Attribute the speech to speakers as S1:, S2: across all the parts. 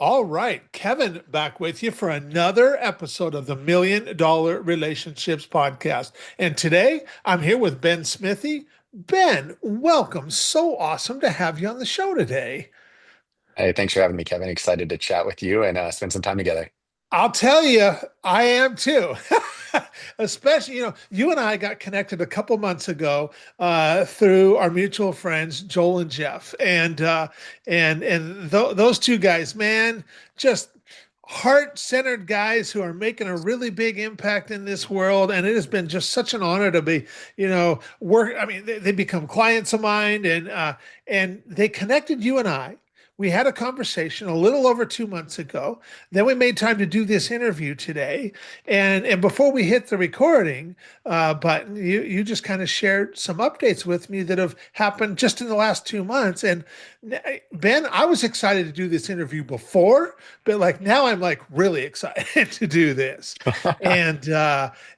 S1: All right, Kevin, back with you for another episode of the $1 Million Relationships Podcast. And today I'm here with Ben Smithee. Ben, welcome. So awesome to have you on the show today.
S2: Hey, thanks for having me, Kevin. Excited to chat with you and spend some time together.
S1: I'll tell you, I am too. Especially, you and I got connected a couple months ago through our mutual friends, Joel and Jeff, and those two guys, man, just heart-centered guys who are making a really big impact in this world. And it has been just such an honor to be, work. I mean, they become clients of mine, and they connected you and I. We had a conversation a little over 2 months ago. Then we made time to do this interview today. And before we hit the recording button, you just kind of shared some updates with me that have happened just in the last 2 months. And Ben, I was excited to do this interview before, but like now I'm like really excited to do this. And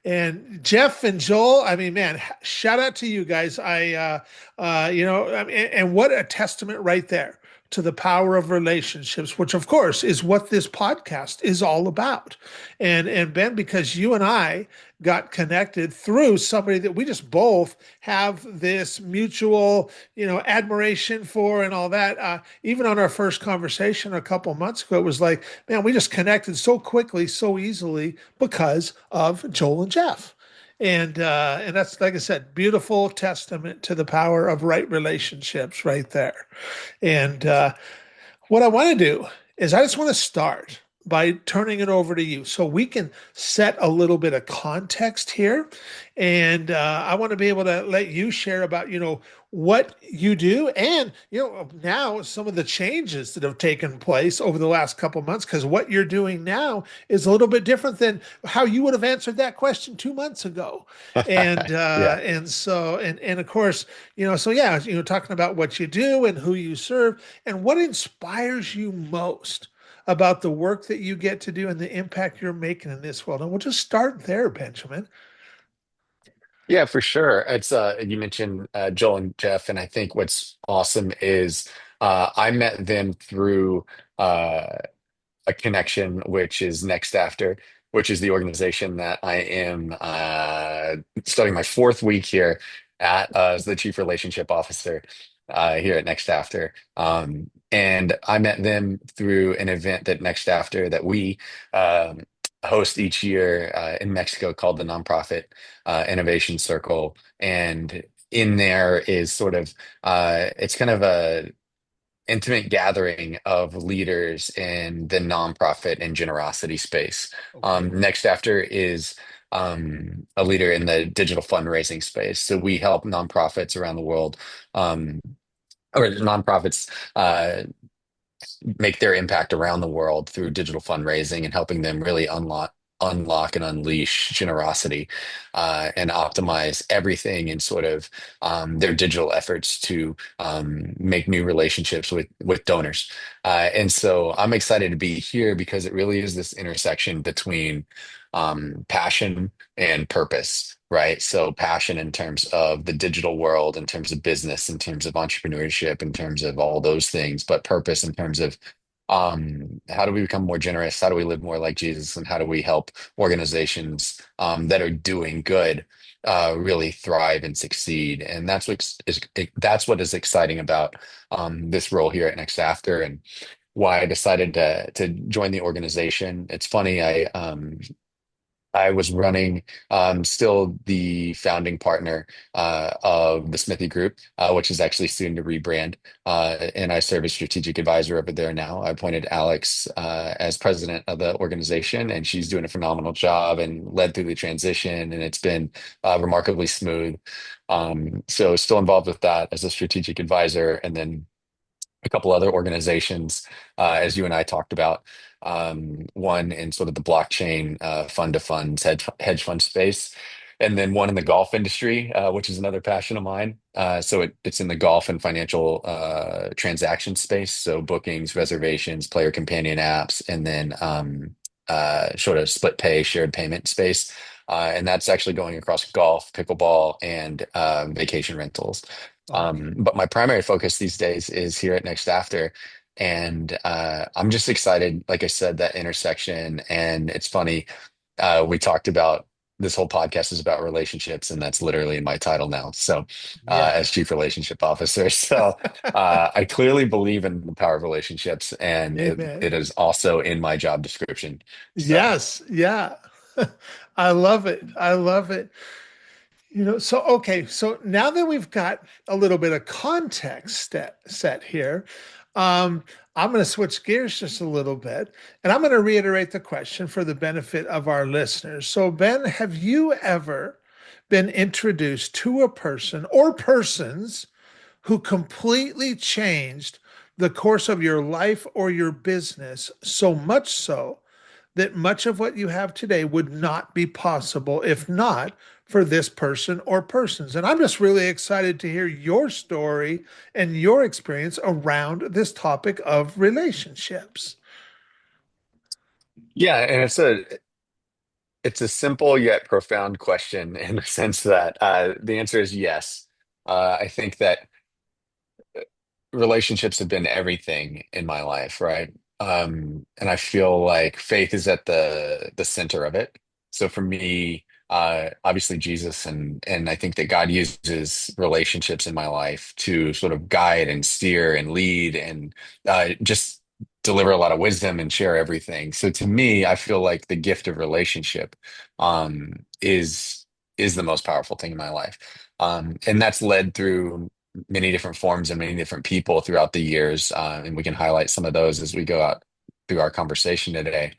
S1: and Jeff and Joel, I mean, man, shout out to you guys. I mean, and what a testament right there to the power of relationships, which of course is what this podcast is all about. And Ben, because you and I got connected through somebody that we just both have this mutual, admiration for and all that. Even on our first conversation a couple months ago, it was like, man, we just connected so quickly, so easily because of Joel and Jeff. And that's, like I said, beautiful testament to the power of right relationships right there. And what I want to do is I just want to start by turning it over to you so we can set a little bit of context here. And I want to be able to let you share about, what you do and, now some of the changes that have taken place over the last couple of months, because what you're doing now is a little bit different than how you would have answered that question 2 months ago. And
S2: Yeah.
S1: and of course, so yeah, talking about what you do and who you serve and what inspires you most about the work that you get to do and the impact you're making in this world. And we'll just start there, Benjamin.
S2: Yeah, for sure. It's you mentioned Joel and Jeff, and I think what's awesome is I met them through a connection, which is Next After, which is the organization that I am starting my fourth week here at as the Chief Relationship Officer here at Next After. And I met them through an event that Next After that we host each year in Mexico called the Nonprofit Innovation Circle. And in there is sort of it's kind of a intimate gathering of leaders in the nonprofit and generosity space.
S1: Okay.
S2: Next After is a leader in the digital fundraising space. So we help nonprofits around the world, um, or nonprofits make their impact around the world through digital fundraising and helping them really unlock and unleash generosity and optimize everything in sort of their digital efforts to make new relationships with donors. And so I'm excited to be here because it really is this intersection between passion and purpose. Right. So passion in terms of the digital world, in terms of business, in terms of entrepreneurship, in terms of all those things, but purpose in terms of how do we become more generous? How do we live more like Jesus? And how do we help organizations that are doing good really thrive and succeed? And that's what is exciting about this role here at Next After and why I decided to join the organization. It's funny, I was running, still the founding partner of the Smithee Group, which is actually soon to rebrand. And I serve as strategic advisor over there now. I appointed Alex as president of the organization, and she's doing a phenomenal job and led through the transition, and it's been remarkably smooth. So still involved with that as a strategic advisor, and then a couple other organizations, as you and I talked about. One in sort of the blockchain fund to funds hedge fund space, and then one in the golf industry, which is another passion of mine. It's in the golf and financial transaction space, so bookings, reservations, player companion apps, and then sort of split pay, shared payment space. And that's actually going across golf, pickleball, and vacation rentals.
S1: Oh,
S2: But my primary focus these days is here at Next After. And I'm just excited, like I said, that intersection. And it's funny, we talked about this whole podcast is about relationships, and that's literally in my title now. So,
S1: Yeah.
S2: as Chief Relationship Officer. So, I clearly believe in the power of relationships, and
S1: Amen.
S2: it is also in my job description. So,
S1: Yes. Yeah. I love it. I love it. So okay, so now that we've got a little bit of context set here, um, I'm going to switch gears just a little bit, and I'm going to reiterate the question for the benefit of our listeners. So, Ben, have you ever been introduced to a person or persons who completely changed the course of your life or your business, so much so that much of what you have today would not be possible if not for this person or persons? And I'm just really excited to hear your story and your experience around this topic of relationships.
S2: yeah, and it's a simple yet profound question in the sense that the answer is yes. I think that relationships have been everything in my life, right? And I feel like faith is at the center of it. So for me, obviously Jesus, and I think that God uses relationships in my life to sort of guide and steer and lead and just deliver a lot of wisdom and share everything. So to me, I feel like the gift of relationship is the most powerful thing in my life. And that's led through many different forms and many different people throughout the years. And we can highlight some of those as we go out through our conversation today.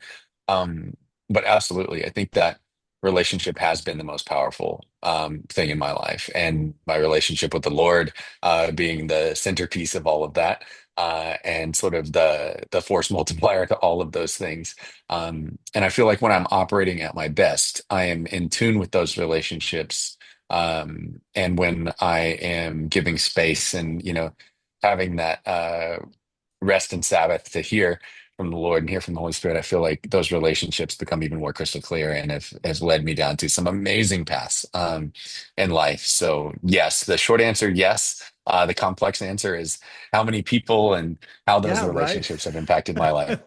S2: Um, but absolutely, I think that relationship has been the most powerful thing in my life, and my relationship with the Lord being the centerpiece of all of that. And sort of the force multiplier to all of those things. And I feel like when I'm operating at my best, I am in tune with those relationships, and when I am giving space and, having that rest and Sabbath to hear from the Lord and hear from the Holy Spirit, I feel like those relationships become even more crystal clear and have led me down to some amazing paths in life. So yes, the short answer, yes. The complex answer is how many people and how those
S1: Yeah, right.
S2: relationships have impacted my life.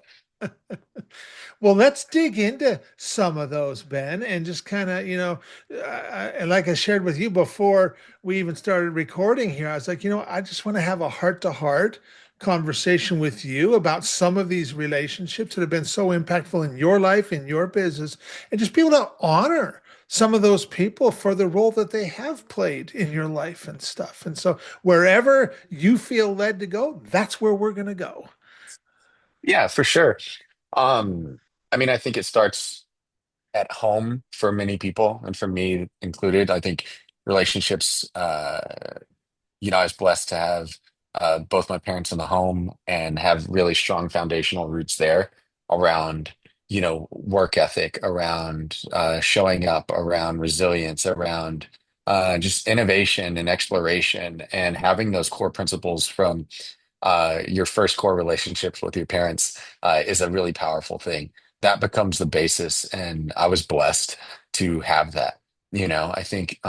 S1: Well, let's dig into some of those, Ben, and just kind of, and like I shared with you before we even started recording here, I was like, I just want to have a heart to heart conversation with you about some of these relationships that have been so impactful in your life, in your business, and just be able to honor some of those people for the role that they have played in your life and stuff. And so, wherever you feel led to go, that's where we're going to go.
S2: Yeah, for sure. I mean, I think it starts at home for many people, and for me included. I think relationships, I was blessed to have both my parents in the home and have really strong foundational roots there around, work ethic, around showing up, around resilience, around just innovation and exploration, and having those core principles from your first core relationships with your parents is a really powerful thing. That becomes the basis, and I was blessed to have that. I think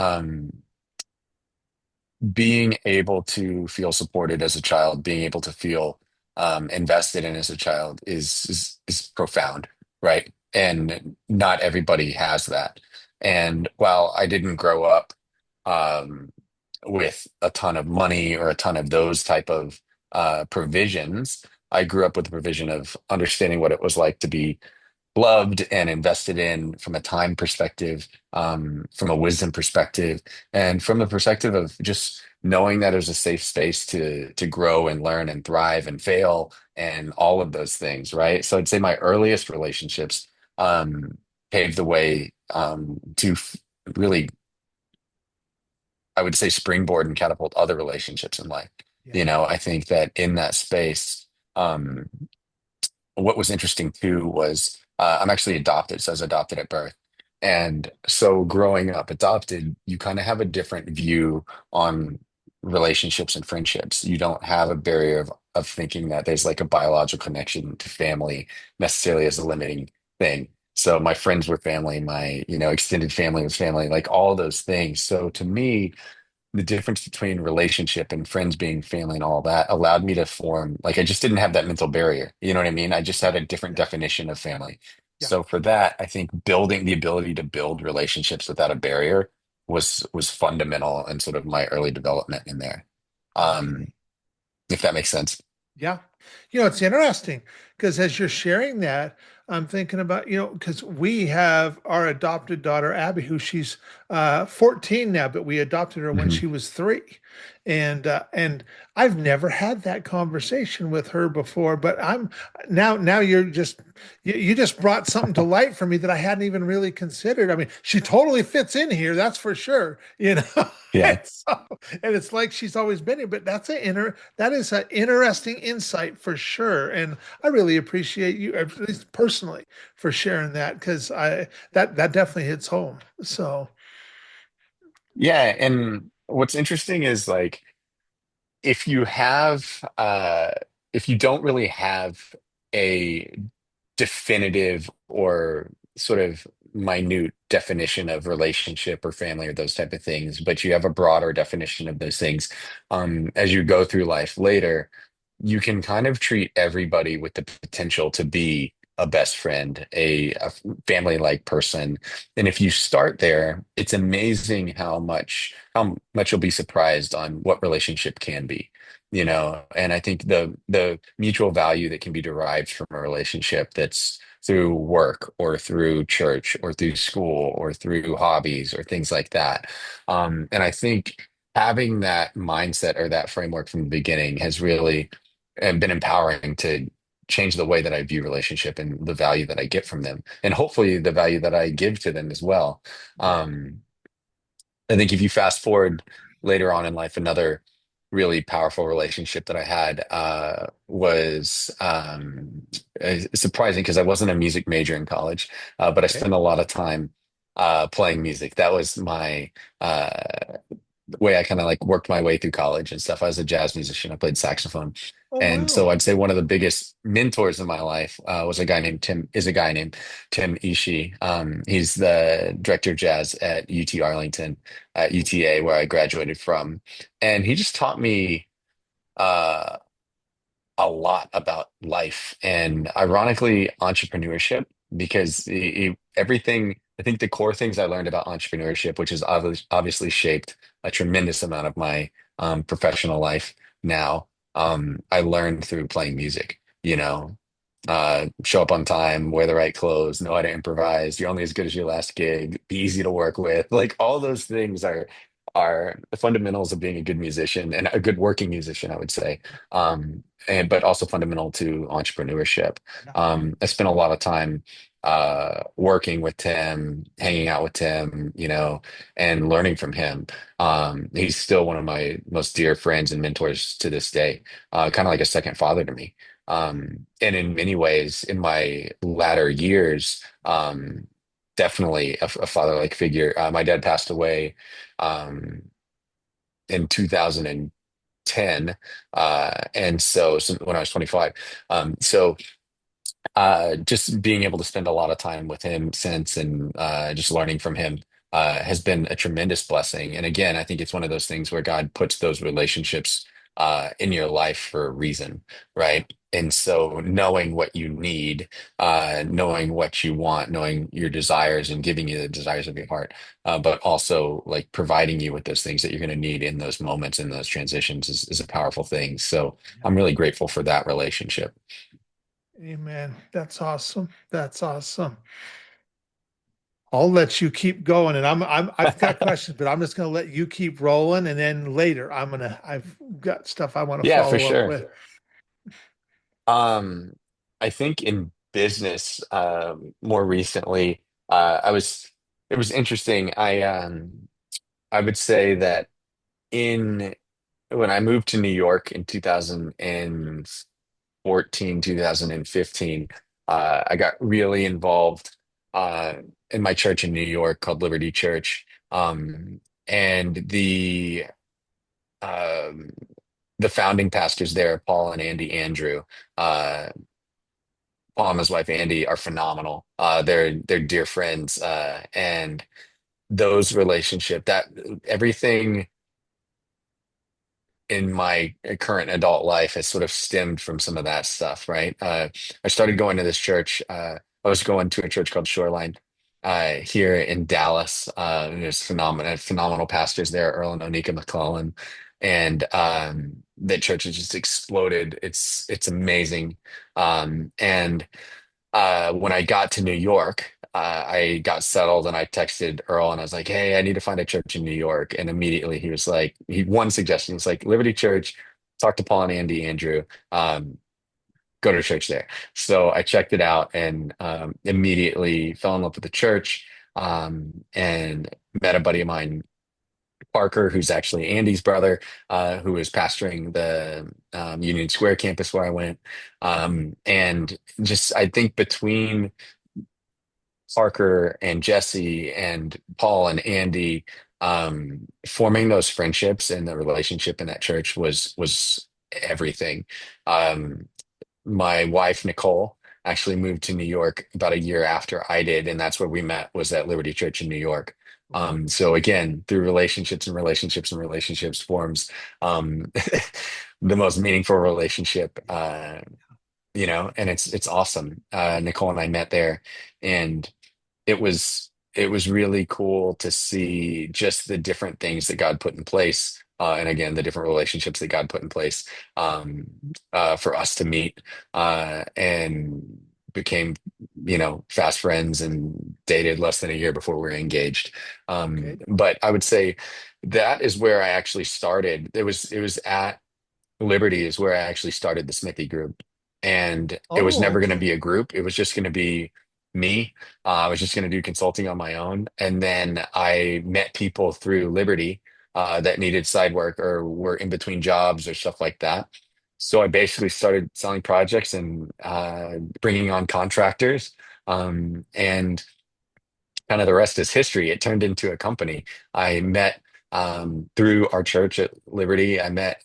S2: being able to feel supported as a child, being able to feel invested in as a child is profound, right? And not everybody has that. And while I didn't grow up um, with a ton of money or a ton of those type of provisions, I grew up with the provision of understanding what it was like to be loved and invested in from a time perspective, from a wisdom perspective, and from the perspective of just knowing that there's a safe space to grow and learn and thrive and fail and all of those things, right? So I'd say my earliest relationships um, paved the way to really, I would say, springboard and catapult other relationships in life.
S1: Yeah.
S2: I think that in that space, um, what was interesting too was I'm actually adopted, so I was adopted at birth. And so growing up adopted, you kind of have a different view on relationships and friendships. You don't have a barrier of thinking that there's like a biological connection to family necessarily as a limiting thing. So my friends were family, my, extended family was family, like all those things. So to me, the difference between relationship and friends being family and all that allowed me to form, like, I just didn't have that mental barrier. You know what I mean? I just had a different
S1: Yeah.
S2: definition of family.
S1: Yeah.
S2: So for that, I think building the ability to build relationships without a barrier was fundamental in sort of my early development in there.
S1: Amen.
S2: Um, if that makes sense.
S1: Yeah. It's interesting because as you're sharing that, I'm thinking about, because we have our adopted daughter, Abby, who she's 14 now, but we adopted her when
S2: Mhm.
S1: she was 3. And I've never had that conversation with her before, but now you're just, you just brought something to light for me that I hadn't even really considered. I mean, she totally fits in here, that's for sure,
S2: Yeah.
S1: And so, and it's like she's always been here, but that is an interesting insight for sure. And I really appreciate you, at least personally, for sharing that because that definitely hits home. So
S2: Yeah. And what's interesting is like, if you have if you don't really have a definitive or sort of minute definition of relationship or family or those type of things, but you have a broader definition of those things, as you go through life later, you can kind of treat everybody with the potential to be a best friend, a family-like person. And if you start there, it's amazing how much you'll be surprised on what relationship can be. And I think the mutual value that can be derived from a relationship that's through work or through church or through school or through hobbies or things like that. And I think having that mindset or that framework from the beginning has really been empowering to change the way that I view relationship and the value that I get from them, and hopefully the value that I give to them as well.
S1: yeah.
S2: Um, I think if you fast forward later on in life, another really powerful relationship that I had was surprising because I wasn't a music major in college, but I
S1: Okay.
S2: spent a lot of time playing music. That was my way I kind of like worked my way through college and stuff. I was a jazz musician. I played saxophone.
S1: Oh
S2: And so
S1: wow.
S2: I'd say one of the biggest mentors in my life is a guy named Tim Ishii. He's the director of jazz at UT Arlington, at UTA, where I graduated from. And he just taught me uh, a lot about life and ironically entrepreneurship because everything, I think the core things I learned about entrepreneurship, which has obviously shaped a tremendous amount of my professional life now, I learned through playing music, show up on time, wear the right clothes, know how to improvise, you're only as good as your last gig, be easy to work with. Like all those things are the fundamentals of being a good musician and a good working musician, I would say. And but also fundamental to entrepreneurship.
S1: Yeah.
S2: I spent a lot of time working with Tim, hanging out with Tim, and learning from him. He's still one of my most dear friends and mentors to this day, kind of like a second father to me. And in many ways, in my latter years, definitely a father-like figure. My dad passed away in 2010, and so when I was 25. Just being able to spend a lot of time with him since and just learning from him has been a tremendous blessing. And again, I think it's one of those things where God puts those relationships in your life for a reason, right? And so knowing what you need, knowing what you want, knowing your desires and giving you the desires of your heart, but also like providing you with those things that you're going to need in those moments and those transitions is a powerful thing. So
S1: Yeah.
S2: I'm really grateful for that relationship.
S1: Amen. That's awesome. That's awesome. I'll let you keep going, and I've got questions, but I'm just going to let you keep rolling, and then later I've got stuff I want to
S2: Yeah, for
S1: follow up
S2: sure.
S1: with.
S2: Um, I think in business, more recently, it was interesting. I would say that in when I moved to New York in 2014, 2015, I got really involved in my church in New York called Liberty Church. And um, the founding pastors there, Paul and Andy Andrew. Uh, Paul and his wife Andy are phenomenal. They're dear friends, and those relationship that everything. in my current adult life has sort of stemmed from some of that stuff, right? I started going to this church. I was going to a church called Shoreline here in Dallas. And there's phenomenal pastors there, Earl and Onika McClellan, and that church has just exploded. It's amazing. And when I got to New York, I got settled and I texted Earl and I was like, "Hey, I need to find a church in New York." And immediately he was like, he one suggestion. He's like, "Liberty Church. Talk to Paul and Andy Andrew. Go to church there." So I checked it out and immediately fell in love with the church and met a buddy of mine, Parker, who's actually Andy's brother, who is pastoring the Union Square campus where I went. And just, I think between Parker and Jesse and Paul and Andy, forming those friendships and the relationship in that church was everything. Um, my wife Nicole actually moved to New York about a year after I did, and that's where we met, was at Liberty Church in New York. So again, through relationships and relationships and relationships forms the most meaningful relationship, and it's awesome. Nicole and I met there, and it was really cool to see just the different things that God put in place. And again, the different relationships that God put in place um, for us to meet and became, fast friends and dated less than a year before we were engaged.
S1: Okay.
S2: But I would say that is where I actually started. It was at Liberty is where I actually started the Smithee group. And it was
S1: Oh,
S2: never going to
S1: okay.
S2: be a group. It was just going to be me. I was just going to do consulting on my own. And then I met people through Liberty that needed side work or were in between jobs or stuff like that. So I basically started selling projects and bringing on contractors. And kind of the rest is history. It turned into a company. I met through our church at Liberty. I met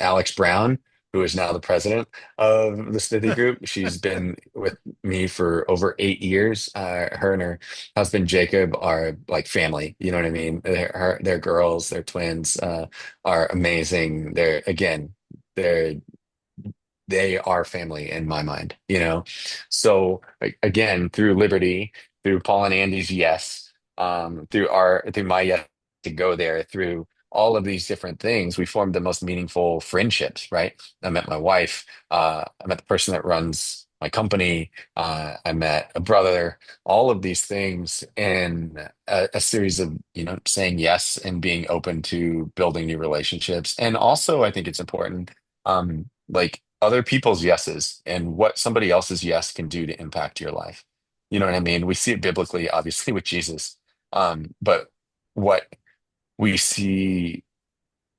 S2: Alex Brown, who is now the president of the Smithee Group. She's been with me for over 8 years. Her and her husband Jacob are like family. You know what I mean? They're girls, they're twins, are amazing. They're they are family in my mind, you know? So again, through Liberty, through Paul and Andy's yes, through my yes to go there, through all of these different things, we formed the most meaningful friendships, right? I met my wife, I met the person that runs my company, I met a brother, all of these things in a series of, saying yes and being open to building new relationships. And also, I think it's important like other people's yeses and what somebody else's yes can do to impact your life. You know what I mean? We see it biblically, obviously, with Jesus. But what we see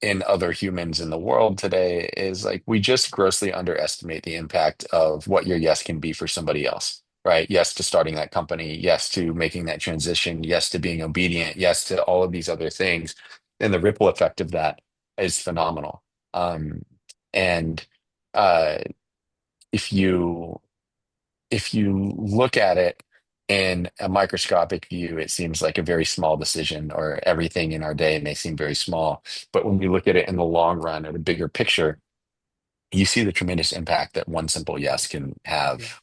S2: in other humans in the world today is like we just grossly underestimate the impact of what your yes can be for somebody else, right? Yes to starting that company, yes to making that transition, yes to being obedient, yes to all of these other things. And the ripple effect of that is phenomenal. And uh, if you if you look at it in a microscopic view, it seems like a very small decision, or everything in our day may seem very small. But when we look at it in the long run, or the bigger picture, you see the tremendous impact that one simple yes can
S1: Yeah.
S2: have,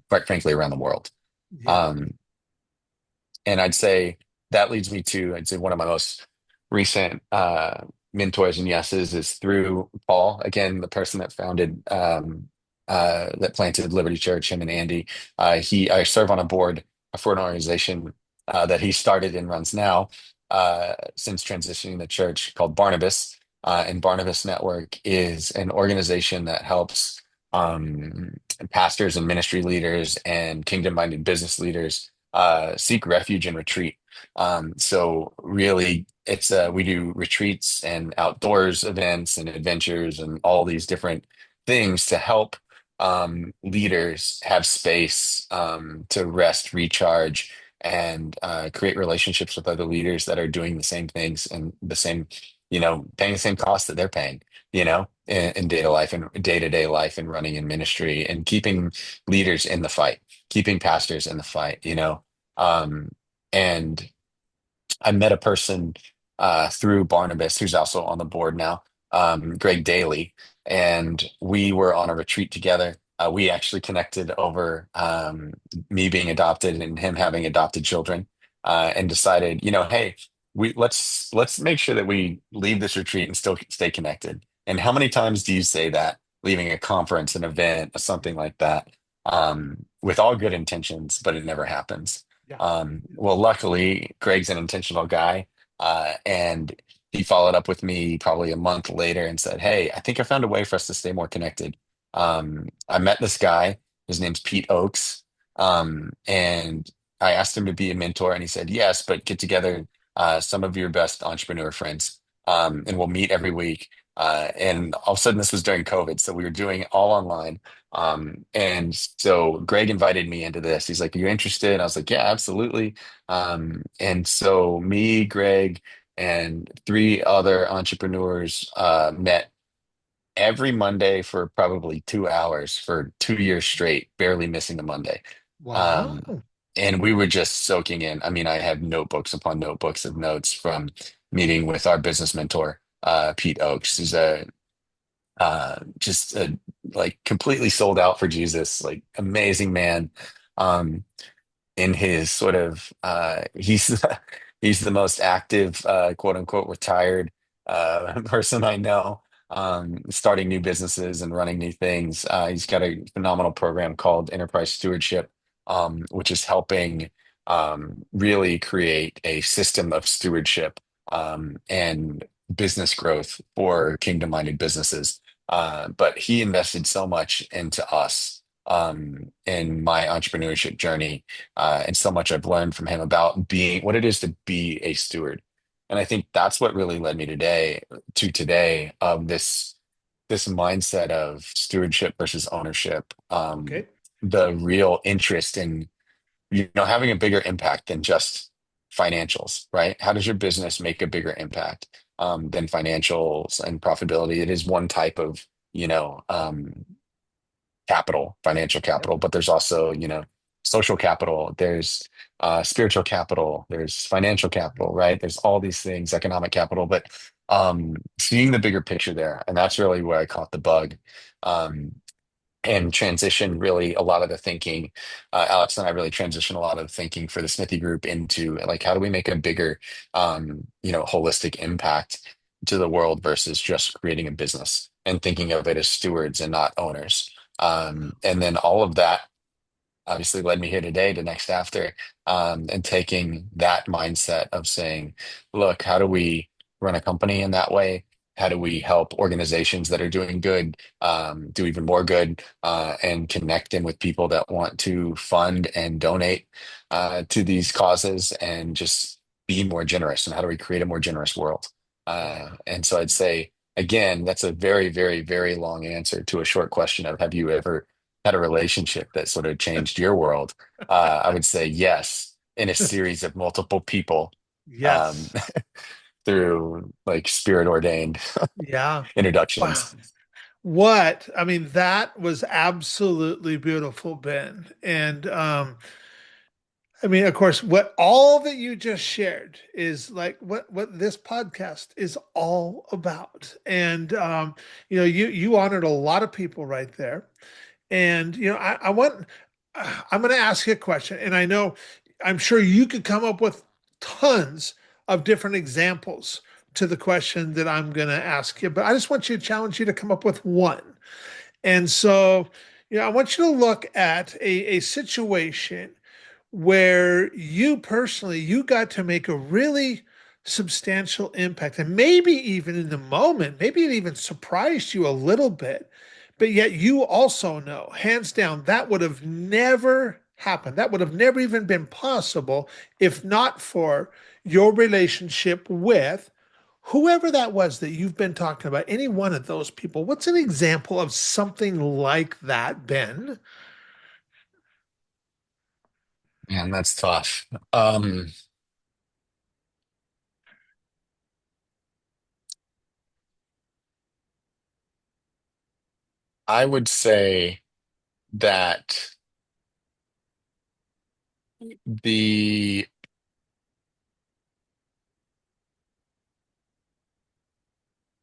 S2: quite frankly, around the world.
S1: Yeah.
S2: Um, and I'd say one of my most recent mentors and yeses is through Paul, again, the person that that planted Liberty Church, him and Andy. I serve on a board for an organization that he started and runs now since transitioning the church, called Barnabas. And Barnabas Network is an organization that helps um, pastors and ministry leaders and kingdom-minded business leaders seek refuge and retreat. So really, we do retreats and outdoors events and adventures and all these different things to help leaders have space to rest, recharge, and create relationships with other leaders that are doing the same things and paying the same cost that they're paying, in data life and day-to-day life and running in ministry and keeping leaders in the fight, keeping pastors in the fight. Um, and I met a person through Barnabas who's also on the board now. Greg Daly, and we were on a retreat together. We actually connected over me being adopted and him having adopted children, and decided, hey, let's make sure that we leave this retreat and still stay connected. And how many times do you say that, leaving a conference, an event, something like that, with all good intentions, but it never happens?
S1: Yeah.
S2: Well, luckily, Greg's an intentional guy, and he followed up with me probably a month later and said, "Hey, I think I found a way for us to stay more connected. I met this guy. His name's Pete Oakes, and I asked him to be a mentor, and he said yes, but get together some of your best entrepreneur friends, and we'll meet every week." And all of a sudden, this was during COVID, so we were doing it all online. And so Greg invited me into this. He's like, "Are you interested?" And I was like, "Yeah, absolutely." And so me, Greg, and three other entrepreneurs met every Monday for probably 2 hours for 2 years straight, barely missing a Monday.
S1: Wow.
S2: Um, and we were just soaking in. I mean, I had notebooks upon notebooks of notes from meeting with our business mentor, Pete Oakes, who's just like completely sold out for Jesus, like amazing man. Um, in his sort of he's he's the most active quote unquote retired person I know, starting new businesses and running new things. He's got a phenomenal program called Enterprise Stewardship, which is helping really create a system of stewardship and business growth for kingdom-minded businesses. But he invested so much into us in my entrepreneurship journey, and so much I've learned from him about being what it is to be a steward. And I think that's what really led me today of this mindset of stewardship versus ownership.
S1: Okay.
S2: The real interest in having a bigger impact than just financials, right? How does your business make a bigger impact than financials and profitability? It is one type of capital, financial
S1: Yep.
S2: capital, but there's also, social capital, there's spiritual capital, there's financial capital, right? There's all these things, economic capital, but seeing the bigger picture there, and that's really where I caught the bug. Um, and transition really a lot of the thinking. Alex and I really transition a lot of the thinking for the Smithee Group into like how do we make a bigger, holistic impact to the world versus just creating a business and thinking of it as stewards and not owners. And then all of that obviously led me here today to Next After, and taking that mindset of saying, look, how do we run a company in that way? How do we help organizations that are doing good do even more good, and connect them with people that want to fund and donate to these causes and just be more generous? And how do we create a more generous world?
S1: Yeah.
S2: And so I'd say, again, that's a very, very, very long answer to a short question of have you ever had a relationship that sort of changed your world? I would say yes, in a series of multiple people, um,
S1: Yes.
S2: through like spirit ordained
S1: Yeah. Wow.
S2: introductions.
S1: I mean, that was absolutely beautiful, Ben. And I mean, of course, what all that you just shared is like what this podcast is all about. And you honored a lot of people right there. And I'm going to ask you a question, and I'm sure you could come up with tons of different examples to the question that I'm going to ask you, but I just want you to challenge you to come up with one. And so, I want you to look at a situation where you personally you got to make a really substantial impact, and maybe even in the moment maybe it even surprised you a little bit, but yet you also know hands down that would have never happened, that would have never even been possible if not for your relationship with whoever that was that you've been talking about, any one of those people. What's an example of something like that, Ben?
S2: Man, that's tough. I would say that the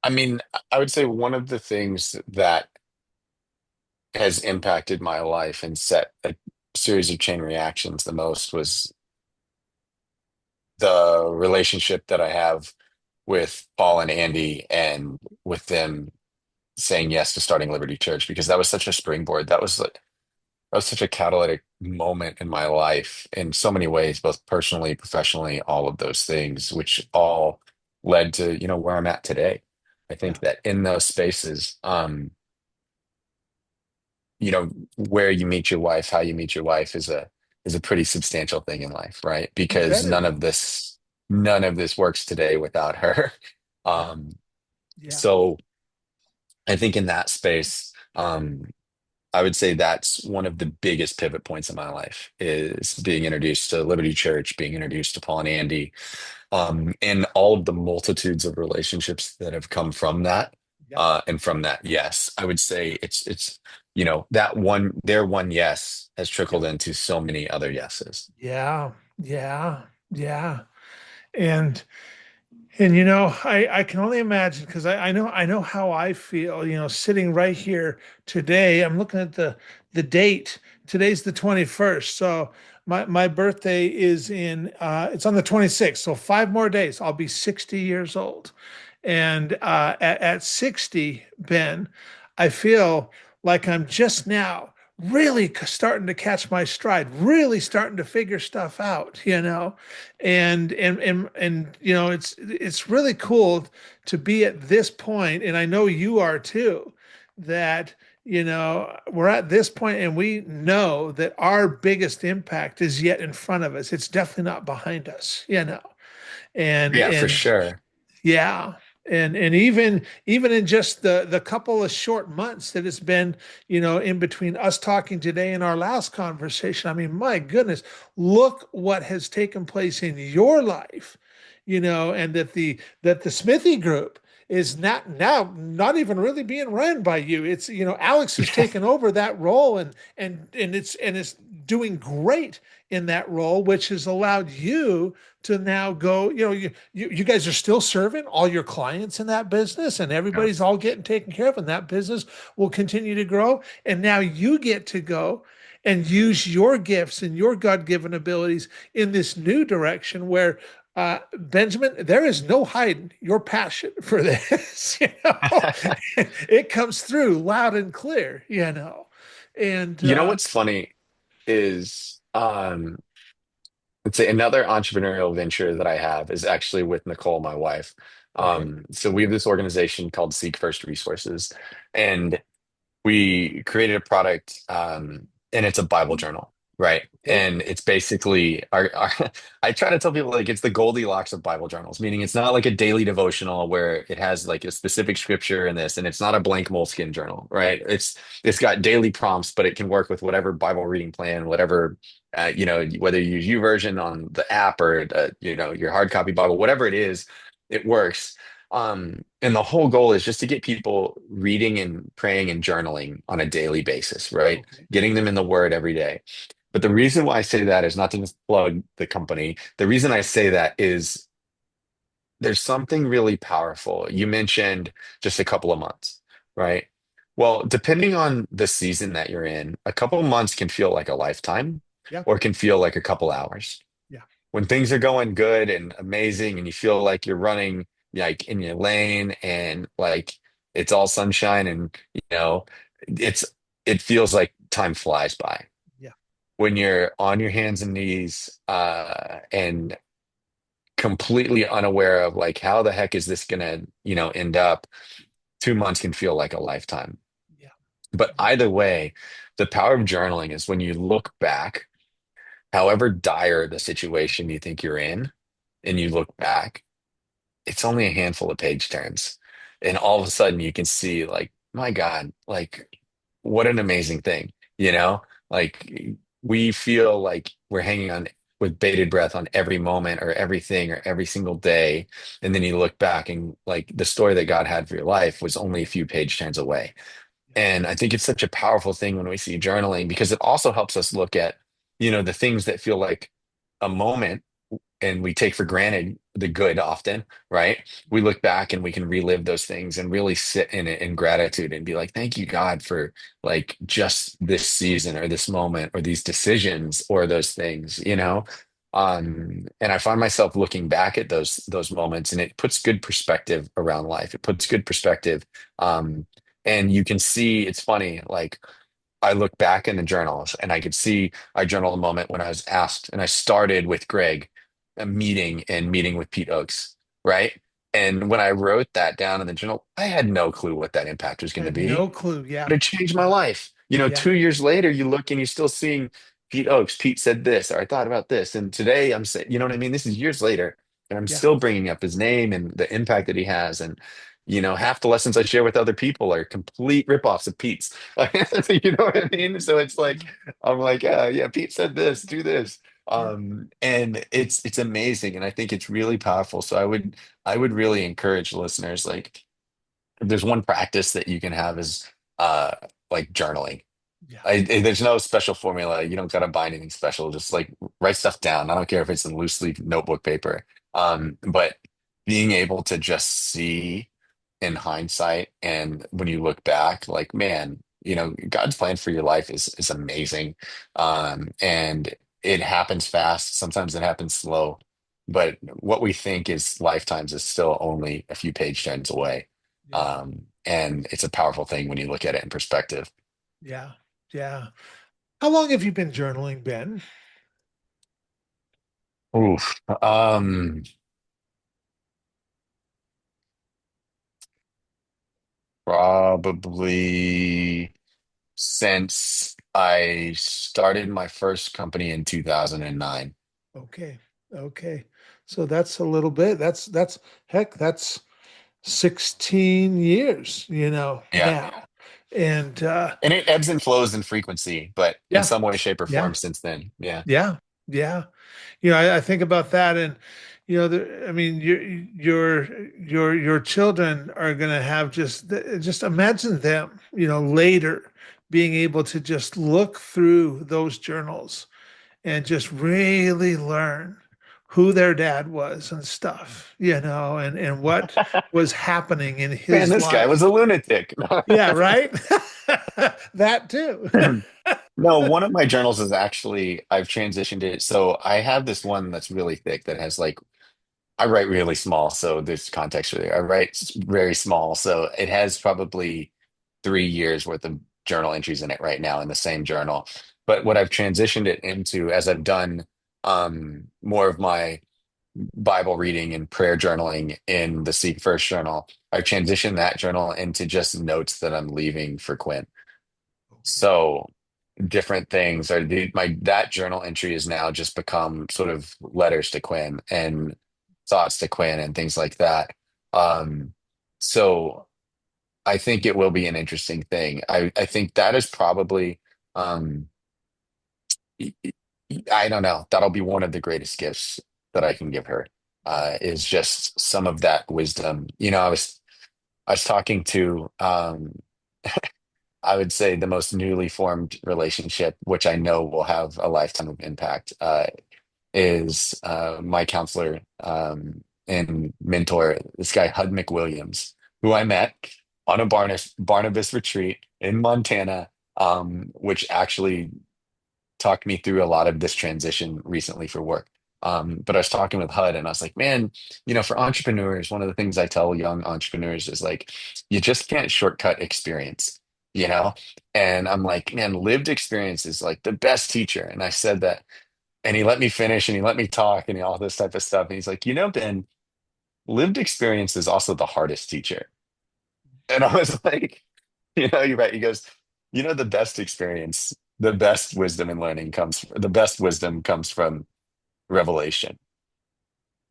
S2: I mean, I would say one of the things that has impacted my life and set a series of chain reactions the most was the relationship that I have with Paul and Andy, and with them saying yes to starting Liberty Church, because that was such a springboard. That was such a catalytic moment in my life in so many ways, both personally, professionally, all of those things, which all led to, where I'm at today. I
S1: Yeah,
S2: think that in those spaces, where you meet your wife, how you meet your wife is a pretty substantial thing in life, right?
S1: you
S2: Because
S1: bet it
S2: none of this works today without her.
S1: yeah,
S2: Um,
S1: yeah,
S2: so I think in that space, I would say that's one of the biggest pivot points in my life is being introduced to Liberty Church, being introduced to Paul and Andy, and all of the multitudes of relationships that have come from that.
S1: yep,
S2: And from that, yes, I would say it's that their one yes has
S1: yep,
S2: trickled into so many other yeses.
S1: yeah, yeah, yeah. And I can only imagine because I know how I feel, sitting right here today. I'm looking at the date. Today's the 21st. So my birthday is it's on the 26th. So 5 more days, I'll be 60 years old. And at 60, Ben, I feel like I'm just now really starting to catch my stride, really starting to figure stuff out, and it's really cool to be at this point, and I know you are too, that we're at this point and we know that our biggest impact is yet in front of us. It's definitely not behind us, and
S2: Yeah, for
S1: and
S2: sure.
S1: yeah. And even in just the couple of short months that it's been, in between us talking today and our last conversation, I mean, my goodness, look what has taken place in your life, and that the Smithee group is not even really being run by you. It's, Alex has taken over that role, and it's doing great in that role, which has allowed you to now go, you guys are still serving all your clients in that business, and
S2: Yeah.
S1: everybody's all getting taken care of, and that business will continue to grow. And now you get to go and use your gifts and your God-given abilities in this new direction where Benjamin, there is no hiding your passion for this. It comes through loud and clear, and
S2: You know what's funny is let's say another entrepreneurial venture that I have is actually with Nicole, my wife.
S1: okay,
S2: So we have this organization called Seek First Resources, and we created a product, and it's a Bible journal, right?
S1: okay,
S2: And it's basically our I try to tell people like it's the Goldilocks of Bible journals, meaning it's not like a daily devotional where it has like a specific scripture in this, and it's not a blank moleskin journal, right? It's got daily prompts, but it can work with whatever Bible reading plan, whatever whether you use YouVersion on the app or your hard copy Bible, whatever it is, it works. And the whole goal is just to get people reading and praying and journaling on a daily basis, right?
S1: okay,
S2: Getting them in the word every day. But the reason why I say that is not to just plug the company. The reason I say that is there's something really powerful. You mentioned just a couple of months, right? Well, depending on the season that you're in, a couple of months can feel like a lifetime
S1: yeah,
S2: or can feel like a couple hours.
S1: yeah,
S2: When things are going good and amazing and you feel like you're running like in your lane and like it's all sunshine and it's it feels like time flies by.
S1: yeah,
S2: When you're on your hands and knees and completely unaware of like how the heck is this gonna end up, 2 months can feel like a lifetime.
S1: yeah,
S2: But either way, the power of journaling is when you look back, however dire the situation you think you're in, and you look back, it's only a handful of page turns. And all of a sudden you can see like, my God, like what an amazing thing, you know? Like we feel like we're hanging on with bated breath on every moment or everything or every single day. And then you look back and like the story that God had for your life was only a few page turns away.
S1: yeah,
S2: And I think it's such a powerful thing when we see journaling because it also helps us look at, the things that feel like a moment and we take for granted the good often, right? We look back and we can relive those things and really sit in it in gratitude and be like, thank you, God, for like just this season or this moment or these decisions or those things, you know? And I find myself looking back at those moments, and it puts good perspective around life. It puts good perspective. Um, and you can see it's funny, like I look back in the journals and I could see I journaled a moment when I was asked, and I started with Greg, a meeting with Pete Oakes, right? And when I wrote that down in the journal, I had no clue what that impact was
S1: I
S2: going to
S1: had
S2: be,
S1: no clue.
S2: but
S1: Yeah.
S2: it changed my
S1: Yeah.
S2: life. You know,
S1: Yeah.
S2: 2 years later, you look and you're still seeing Pete Oakes. Pete said this, or I thought about this. And today I'm saying, you know what I mean? This is years later, and I'm
S1: Yeah.
S2: still bringing up his name and the impact that he has. And, you know, half the lessons I share with other people are complete ripoffs of Pete's. You know what I mean? So it's like, I'm like, yeah, Pete said this, do this.
S1: Yeah.
S2: And it's amazing. And I think it's really powerful. So I would really encourage listeners, like, if there's one practice that you can have is uh like journaling.
S1: Yeah.
S2: There's no special formula. You don't gotta buy anything special. Just like write stuff down. I don't care if it's in loose leaf notebook paper. But being able to just see in hindsight and when you look back, like, man, you know, God's plan for your life is amazing. And it happens fast. Sometimes it happens slow. But what we think is lifetimes is still only a few page turns away.
S1: Yeah.
S2: And it's a powerful thing when you look at it in perspective.
S1: Yeah. Yeah. How long have you been journaling, Ben?
S2: Oof. Probably since I started my first company in 2009.
S1: Okay. Okay. So that's a little bit. That's heck, that's 16 years,
S2: Yeah.
S1: now. And
S2: And it ebbs and flows in frequency, but in
S1: yeah.
S2: some way, shape, or
S1: Yeah.
S2: form since then. Yeah.
S1: Yeah. Yeah. I think about that, and I mean, your children are going to have just imagine them, later being able to just look through those journals and just really learn who their dad was and stuff, and what was happening in
S2: Man,
S1: his
S2: this guy was
S1: life.
S2: a lunatic.
S1: Yeah, right. That too.
S2: No, one of my journals is actually, I've transitioned it. So I have this one that's really thick that has like, I write really small. So there's context really. I write very small. So it has probably 3 years worth of journal entries in it right now in the same journal. But what I've transitioned it into as I've done more of my Bible reading and prayer journaling in the Seek First journal, I've transitioned that journal into just notes that I'm leaving for Quinn.
S1: Okay.
S2: So different things are my that journal entry has now just become sort of letters to Quinn and thoughts to Quinn and things like that. Um, so I think it will be an interesting thing. I think that is probably um I don't know. That'll be one of the greatest gifts that I can give her. Is just some of that wisdom. You know, I was talking to I would say the most newly formed relationship, which I know will have a lifetime of impact, is my counselor and mentor, this guy, Hud McWilliams, who I met on a Barnabas retreat in Montana, which actually talked me through a lot of this transition recently for work. But I was talking with HUD and I was like, man, you know, for entrepreneurs, one of the things I tell young entrepreneurs is like, you just can't shortcut experience, you know? And I'm like, man, lived experience is like the best teacher. And I said that, and he let me finish and he let me talk and all this type of stuff. And he's like, you know, Ben, lived experience is also the hardest teacher. And I was like, you know, you're right. He goes, you know, the best experience, the best wisdom and learning the best wisdom comes from revelation,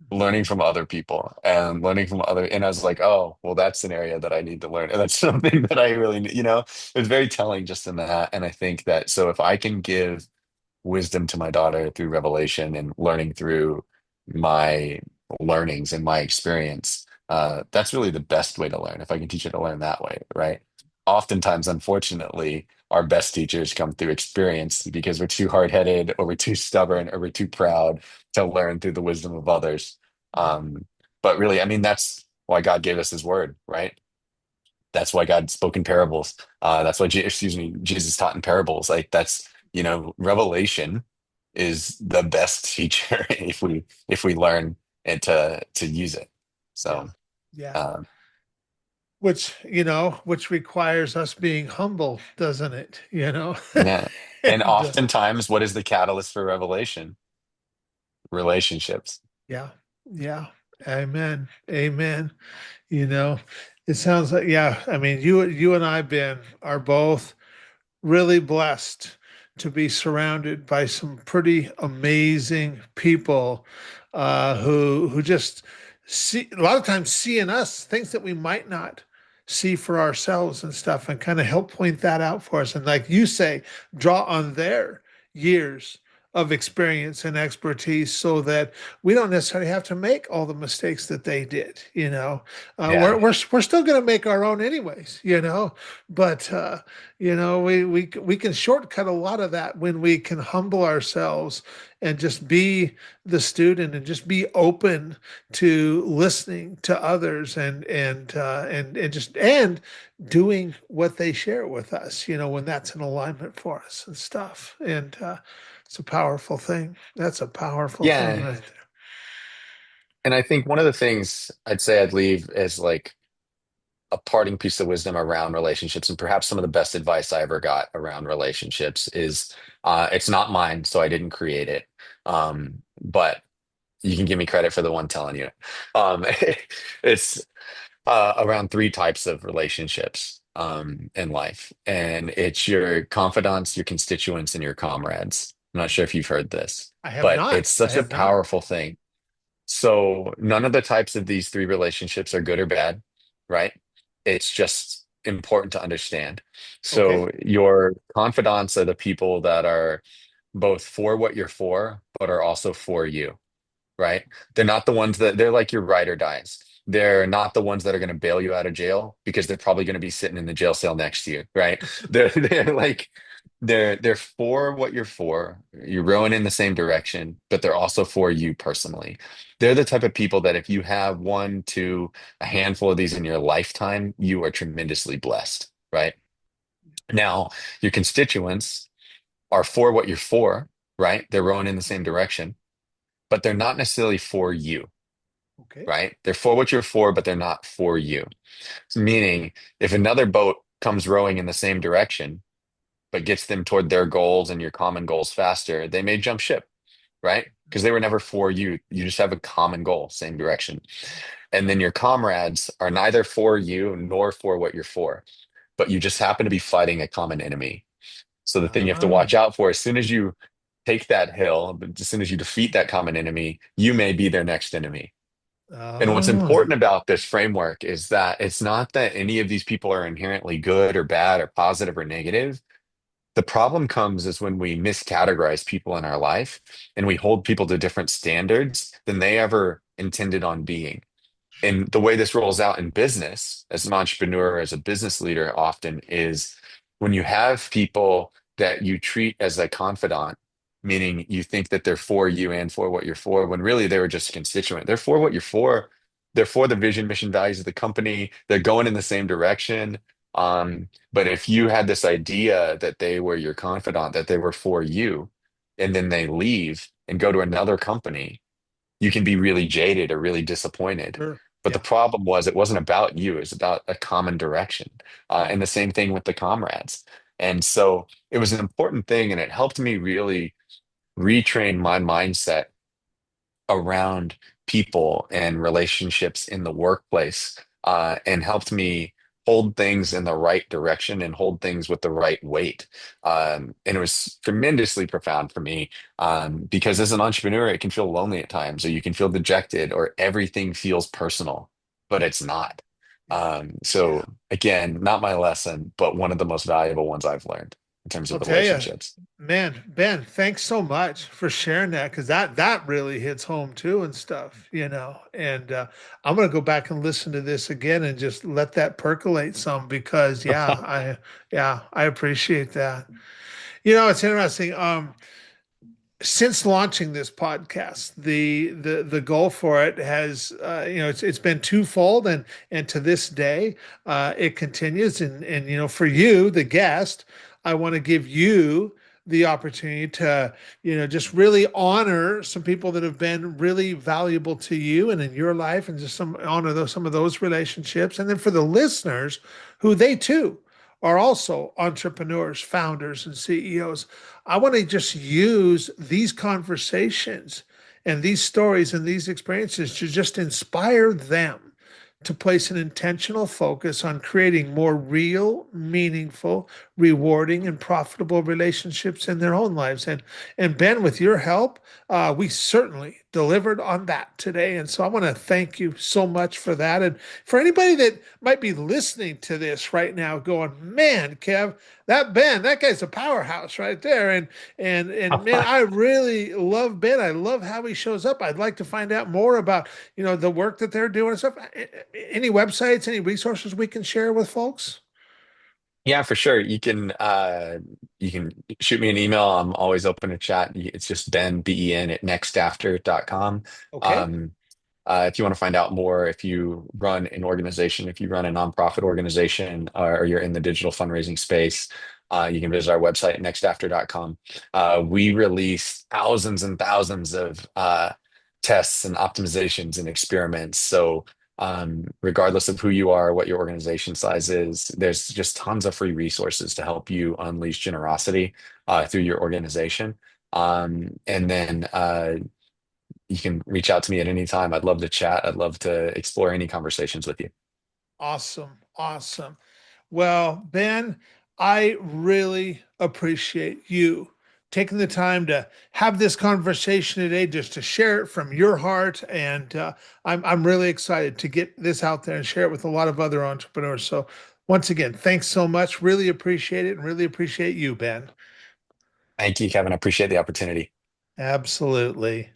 S2: learning from other people and learning from other. And I was like, oh, well, that's an area that I need to learn. And that's something that I really, it's very telling just in that. And I think that so if I can give wisdom to my daughter through revelation and learning through my learnings and my experience. That's really the best way to learn if I can teach her to learn that way, right? Oftentimes, unfortunately, our best teachers come through experience because we're too hard-headed or we're too stubborn or we're too proud to learn through the wisdom of others.
S1: Yeah.
S2: But really, I mean, that's why God gave us his word, right? That's why God spoke in parables. That's why, excuse me, Jesus taught in parables. Like that's, revelation is the best teacher if we learn it to use it.
S1: Yeah.
S2: So,
S1: Yeah.
S2: um,
S1: Which requires us being humble, doesn't it?
S2: yeah. And
S1: And
S2: oftentimes, what is the catalyst for revelation? Relationships.
S1: yeah. Yeah. Amen. Amen. You know, it sounds like, yeah, I mean, you and I, Ben, are both really blessed to be surrounded by some pretty amazing people who just see a lot of times see in us things that we might not see for ourselves and stuff, and kind of help point that out for us. And like you say, draw on their years of experience and expertise so that we don't necessarily have to make all the mistakes that they did.
S2: Yeah.
S1: We're still going to make our own anyways, but we can shortcut a lot of that when we can humble ourselves and just be the student and just be open to listening to others and doing what they share with us, when that's in alignment for us and stuff. And it's a powerful thing. That's a powerful thing
S2: Yeah.
S1: right
S2: And I think one of the things I'd say I'd leave as like a parting piece of wisdom around relationships, and perhaps some of the best advice I ever got around relationships is it's not mine, so I didn't create it. But you can give me credit for the one telling you. It's around three types of relationships in life, and it's your confidants, your constituents, and your comrades. I'm not sure if you've heard this,
S1: there. I have
S2: but it's
S1: not. I
S2: such a
S1: have not.
S2: powerful thing. So none of the types of these three relationships are good or bad, right? It's just important to understand.
S1: Okay.
S2: So your confidants are the people that are both for what you're for, but are also for you, right? They're not the ones they're like your ride or dies. They're not the ones that are going to bail you out of jail because they're probably going to be sitting in the jail cell next to you, right? They're like they're for what you're for. You're rowing in the same direction, but they're also for you personally. They're the type of people that if you have one, two, a handful of these in your lifetime, you are tremendously blessed, right? Now, your constituents are for what you're for, right? They're rowing in the same direction, but they're not necessarily for you,
S1: Okay.
S2: right? They're for what you're for, but they're not for you. Meaning, if another boat comes rowing in the same direction, but gets them toward their goals and your common goals faster, they may jump ship, right? Because they were never for you. You just have a common goal, same direction. And then your comrades are neither for you nor for what you're for, but you just happen to be fighting a common enemy. So the thing you have to
S1: Ah,
S2: watch out for, as soon as you take that hill, but as soon as you defeat that common enemy, you may be their next enemy. And what's
S1: ah,
S2: important about this framework is that it's not that any of these people are inherently good or bad or positive or negative. The problem comes is when we miscategorize people in our life and we hold people to different standards than they ever intended on being. And the way this rolls out in business, as an entrepreneur, as a business leader, often is when you have people that you treat as a confidant, meaning you think that they're for you and for what you're for, when really they were just a constituent. They're for what you're for. They're for the vision, mission, values of the company. They're going in the same direction. But if you had this idea that they were your confidant, that they were for you, and then they leave and go to another company, you can be really jaded or really disappointed.
S1: sure.
S2: But the
S1: Yeah.
S2: problem was it wasn't about you, it was about a common direction.
S1: Yeah.
S2: And the same thing with the comrades. And so it was an important thing, and it helped me really retrain my mindset around people and relationships in the workplace, and helped me hold things in the right direction and hold things with the right weight. And it was tremendously profound for me, because as an entrepreneur, it can feel lonely at times, or you can feel dejected, or everything feels personal, but it's not.
S1: Yeah.
S2: So
S1: Yeah.
S2: again, not my lesson, but one of the most valuable ones I've learned in terms
S1: I'll
S2: of
S1: tell you,
S2: relationships.
S1: man, Ben, thanks so much for sharing that, because that really hits home too and stuff, And I'm gonna go back and listen to this again and just let that percolate some, because yeah, I appreciate that. It's interesting. since launching this podcast, the goal for it has it's been twofold, and to this day it continues. And for you, the guest, I want to give you the opportunity to just really honor some people that have been really valuable to you and in your life, and just honor some of those relationships. And then for the listeners, who they too are also entrepreneurs, founders, and CEOs. I want to just use these conversations and these stories and these experiences to just inspire them to place an intentional focus on creating more real, meaningful, rewarding, and profitable relationships in their own lives. And Ben, with your help, we certainly delivered on that today. And so I want to thank you so much for that. And for anybody that might be listening to this right now, going, man, Kev, that Ben, that guy's a powerhouse right there. And man, I really love Ben. I love how he shows up. I'd like to find out more about the work that they're doing and stuff. Any websites, any resources we can share with folks?
S2: Yeah, for sure. You can shoot me an email. I'm always open to chat. It's just Ben at nextafter.com.
S1: Okay.
S2: Um, if you want to find out more, if you run an organization, if you run a nonprofit organization, or you're in the digital fundraising space, you can visit our website at nextafter.com. We release thousands and thousands of tests and optimizations and experiments. So regardless of who you are, what your organization size is, there's just tons of free resources to help you unleash generosity through your organization. And then you can reach out to me at any time. I'd love to chat. I'd love to explore any conversations with you.
S1: Awesome. Awesome. Well, Ben, I really appreciate you taking the time to have this conversation today, just to share it from your heart. And I'm really excited to get this out there and share it with a lot of other entrepreneurs. So, once again, thanks so much. Really appreciate it, and really appreciate you, Ben.
S2: Thank you, Kevin. I appreciate the opportunity.
S1: Absolutely.